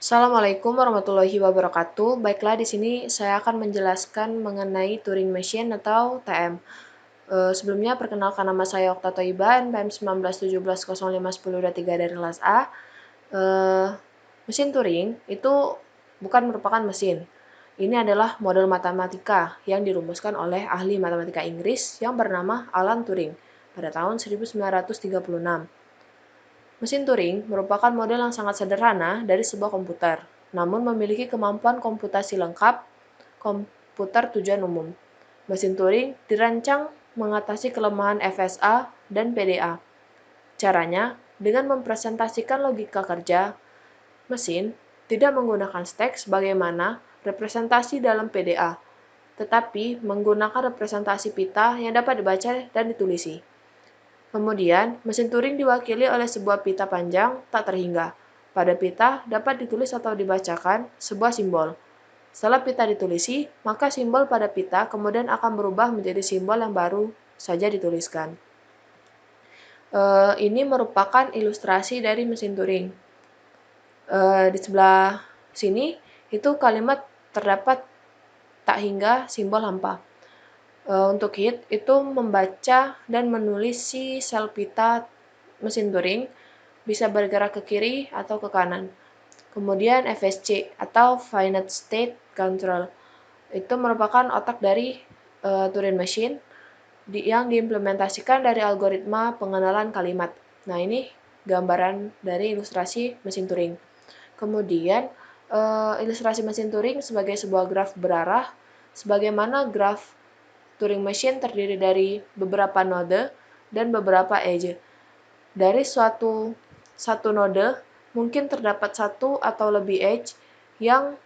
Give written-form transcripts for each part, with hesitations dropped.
Assalamualaikum warahmatullahi wabarakatuh. Baiklah, di sini saya akan menjelaskan mengenai Turing Machine atau TM. Sebelumnya, perkenalkan nama saya Okta Thoiba, NPM 1917051023 dari kelas A. Mesin Turing itu bukan merupakan mesin. Ini adalah model matematika yang dirumuskan oleh ahli matematika Inggris yang bernama Alan Turing pada tahun 1936. Mesin Turing merupakan model yang sangat sederhana dari sebuah komputer, namun memiliki kemampuan komputasi lengkap, komputer tujuan umum. Mesin Turing dirancang mengatasi kelemahan FSA dan PDA. Caranya, dengan mempresentasikan logika kerja mesin tidak menggunakan stek sebagaimana representasi dalam PDA, tetapi menggunakan representasi pita yang dapat dibaca dan ditulisi. Kemudian, mesin Turing diwakili oleh sebuah pita panjang tak terhingga. Pada pita dapat ditulis atau dibacakan sebuah simbol. Setelah pita ditulisi, maka simbol pada pita kemudian akan berubah menjadi simbol yang baru saja dituliskan. Ini merupakan ilustrasi dari mesin Turing. Di sebelah sini itu kalimat terdapat tak hingga simbol hampa. Untuk hit itu membaca dan menulis si sel pita mesin Turing bisa bergerak ke kiri atau ke kanan. Kemudian FSC atau Finite State Control itu merupakan otak dari Turing Machine yang diimplementasikan dari algoritma pengenalan kalimat. Nah, ini gambaran dari ilustrasi mesin Turing. Kemudian ilustrasi mesin Turing sebagai sebuah graf berarah, sebagaimana graf Turing Machine terdiri dari beberapa node dan beberapa edge. Dari satu node, mungkin terdapat satu atau lebih edge yang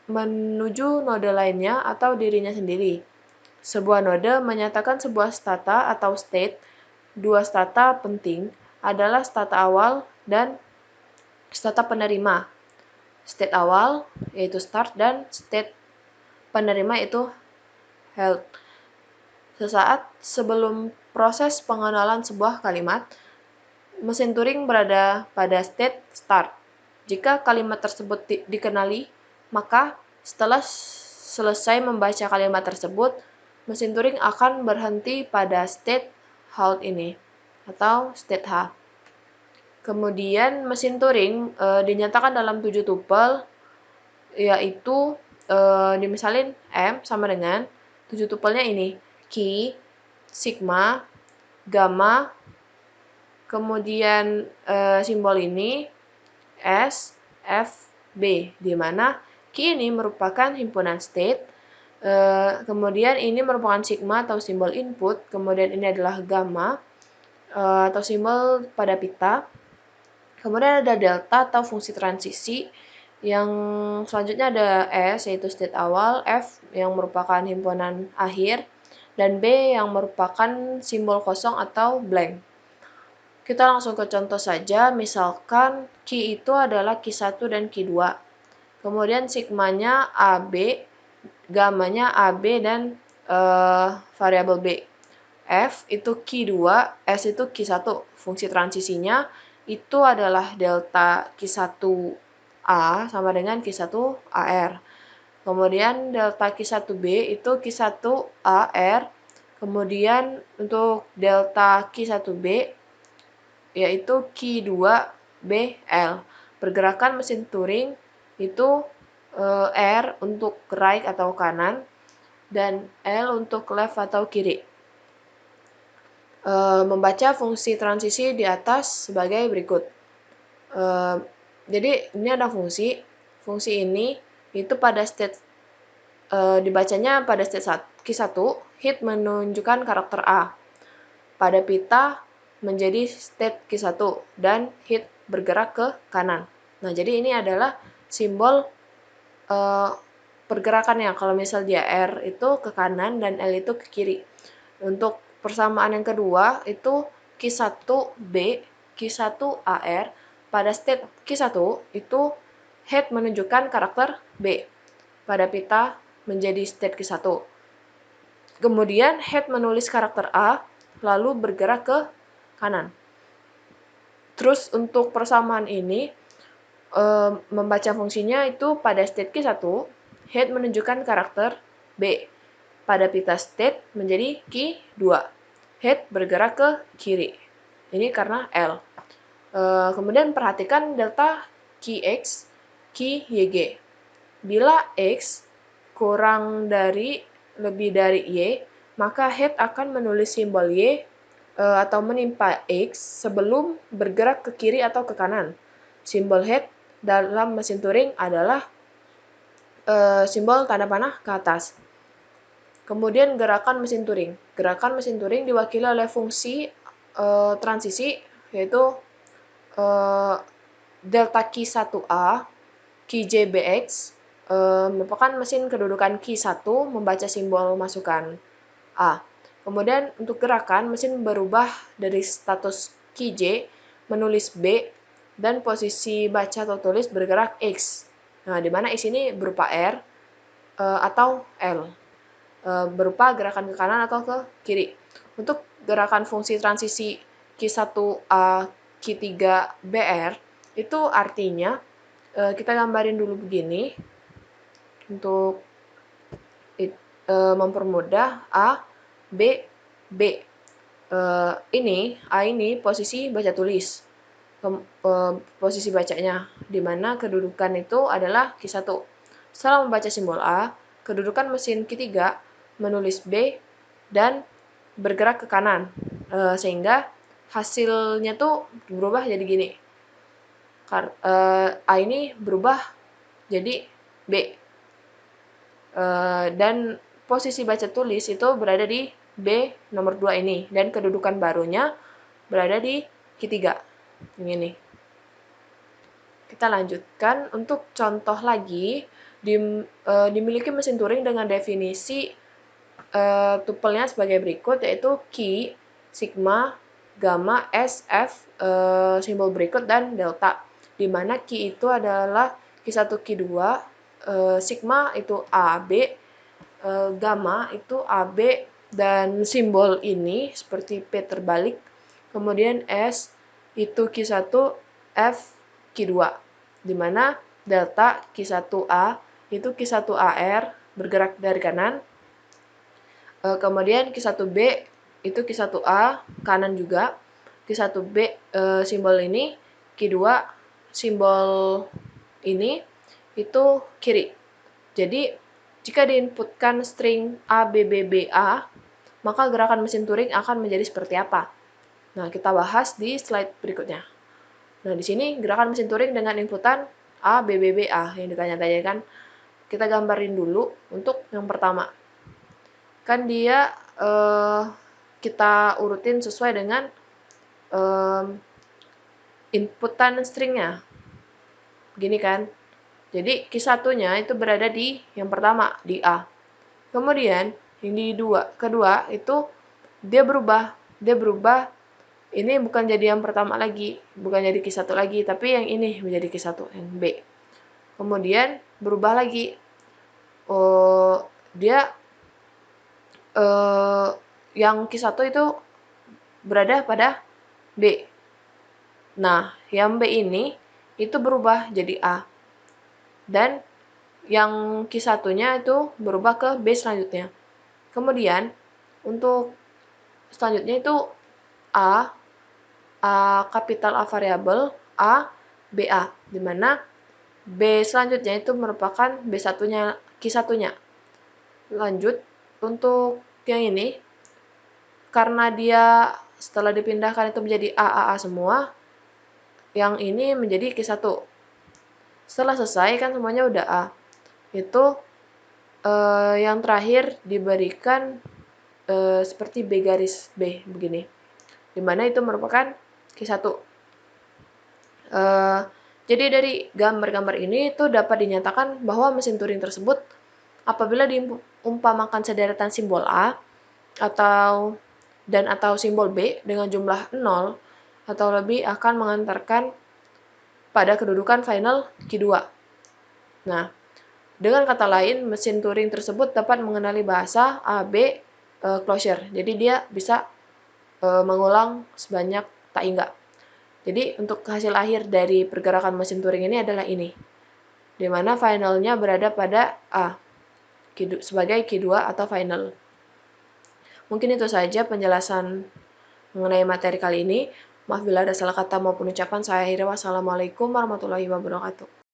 menuju node lainnya atau dirinya sendiri. Sebuah node menyatakan sebuah stata atau state. Dua stata penting adalah stata awal dan stata penerima. State awal yaitu start dan state penerima yaitu health. Sesaat sebelum proses pengenalan sebuah kalimat, mesin Turing berada pada state start. Jika kalimat tersebut dikenali, maka setelah selesai membaca kalimat tersebut, mesin Turing akan berhenti pada state halt ini atau state H. Kemudian mesin Turing dinyatakan dalam 7 tupel, yaitu dimisalin M sama dengan 7 tupelnya ini. Q, sigma, gamma, kemudian simbol ini S, F, B, di mana Q ini merupakan himpunan state, kemudian ini merupakan sigma atau simbol input, kemudian ini adalah gamma atau simbol pada pita, kemudian ada delta atau fungsi transisi, yang selanjutnya ada S yaitu state awal, F yang merupakan himpunan akhir, dan B yang merupakan simbol kosong atau blank. Kita langsung ke contoh saja, misalkan Q itu adalah Q1 dan Q2. Kemudian sigmanya AB, gammanya AB dan variabel B. F itu Q2, S itu Q1. Fungsi transisinya itu adalah delta Q1A sama dengan Q1AR. Kemudian delta Q1B itu Q1AR. Kemudian untuk delta Q1B yaitu Q2BL. Pergerakan mesin Turing itu R untuk right atau kanan dan L untuk left atau kiri. Membaca fungsi transisi di atas sebagai berikut. Jadi ini ada fungsi ini itu pada state dibacanya pada state Q1, hit menunjukkan karakter A. Pada pita menjadi state Q1 dan hit bergerak ke kanan. Nah, jadi ini adalah simbol pergerakannya. Kalau misal dia R itu ke kanan dan L itu ke kiri. Untuk persamaan yang kedua itu Q1B, Q1AR. Pada state Q1 itu head menunjukkan karakter B. Pada pita menjadi state Q1. Kemudian head menulis karakter A, lalu bergerak ke kanan. Terus untuk persamaan ini, membaca fungsinya itu pada state key 1, head menunjukkan karakter B. Pada pita state menjadi key 2. Head bergerak ke kiri. Ini karena L. Kemudian perhatikan delta key X, key YG. Bila X kurang dari lebih dari Y, maka head akan menulis simbol Y atau menimpa X sebelum bergerak ke kiri atau ke kanan. Simbol head dalam mesin Turing adalah simbol tanda panah ke atas. Kemudian gerakan mesin Turing. Gerakan mesin Turing diwakili oleh fungsi transisi, yaitu delta key 1A, key JBX, merupakan mesin kedudukan key 1 membaca simbol masukan A. Kemudian untuk gerakan, mesin berubah dari status key J menulis B dan posisi baca atau tulis bergerak X. Nah, di mana X ini berupa R atau L, berupa gerakan ke kanan atau ke kiri. Untuk gerakan fungsi transisi Q1A, Q3BR, itu artinya kita gambarin dulu begini untuk mempermudah A, B, B. Ini A ini posisi baca tulis, posisi bacanya, di mana kedudukan itu adalah Q1. Setelah membaca simbol A, kedudukan mesin Q3 menulis B dan bergerak ke kanan, sehingga hasilnya tuh berubah jadi gini. A ini berubah jadi B. Dan posisi baca tulis itu berada di B nomor 2 ini, dan kedudukan barunya berada di Q3. Ini. Kita lanjutkan untuk contoh lagi, dimiliki mesin Turing dengan definisi tupelnya sebagai berikut, yaitu key, sigma, gamma, S, F, simbol berikut, dan delta. Di mana key itu adalah Q1, Q2, sigma itu AB, gamma itu AB, dan simbol ini seperti P terbalik. Kemudian S itu Q1, F Q2, di mana delta Q1A itu Q1AR bergerak dari kanan. Kemudian Q1B itu Q1A kanan juga. Q1B simbol ini, Q2 simbol ini itu kiri. Jadi jika diinputkan string ABBBA, maka gerakan mesin Turing akan menjadi seperti apa? Nah, kita bahas di slide berikutnya. Nah, di sini gerakan mesin Turing dengan inputan ABBBA yang ditanya-tanyakan. Kita gambarin dulu untuk yang pertama. Kan dia kita urutin sesuai dengan inputan stringnya. Begini kan. Jadi Q1-nya itu berada di yang pertama, di A. Kemudian yang di kedua itu dia berubah. Ini bukan jadi yang pertama lagi, bukan jadi Q1 lagi, tapi yang ini menjadi Q1, yang B. Kemudian berubah lagi. Dia yang Q1 itu berada pada B. Nah, yang B ini itu berubah jadi A. Dan yang Q1-nya itu berubah ke B selanjutnya. Kemudian untuk selanjutnya itu A kapital A variabel, A, BA, di mana B selanjutnya itu merupakan B1-nya, Q1-nya. Lanjut, untuk yang ini, karena dia setelah dipindahkan itu menjadi A semua, yang ini menjadi Q1. Setelah selesai, kan semuanya udah A. Itu yang terakhir diberikan seperti B garis B, begini. Dimana itu merupakan Q1. Jadi dari gambar-gambar ini itu dapat dinyatakan bahwa mesin Turing tersebut apabila diumpamakan sederetan simbol A atau simbol B dengan jumlah 0 atau lebih akan mengantarkan pada kedudukan final Q2. Nah, dengan kata lain, mesin Turing tersebut dapat mengenali bahasa AB closure. Jadi dia bisa mengulang sebanyak tak hingga. Jadi untuk hasil akhir dari pergerakan mesin Turing ini adalah ini, di mana finalnya berada pada A, sebagai Q2 atau final. Mungkin itu saja penjelasan mengenai materi kali ini. Maaf bila ada salah kata maupun ucapan. Saya akhiri. Wassalamualaikum warahmatullahi wabarakatuh.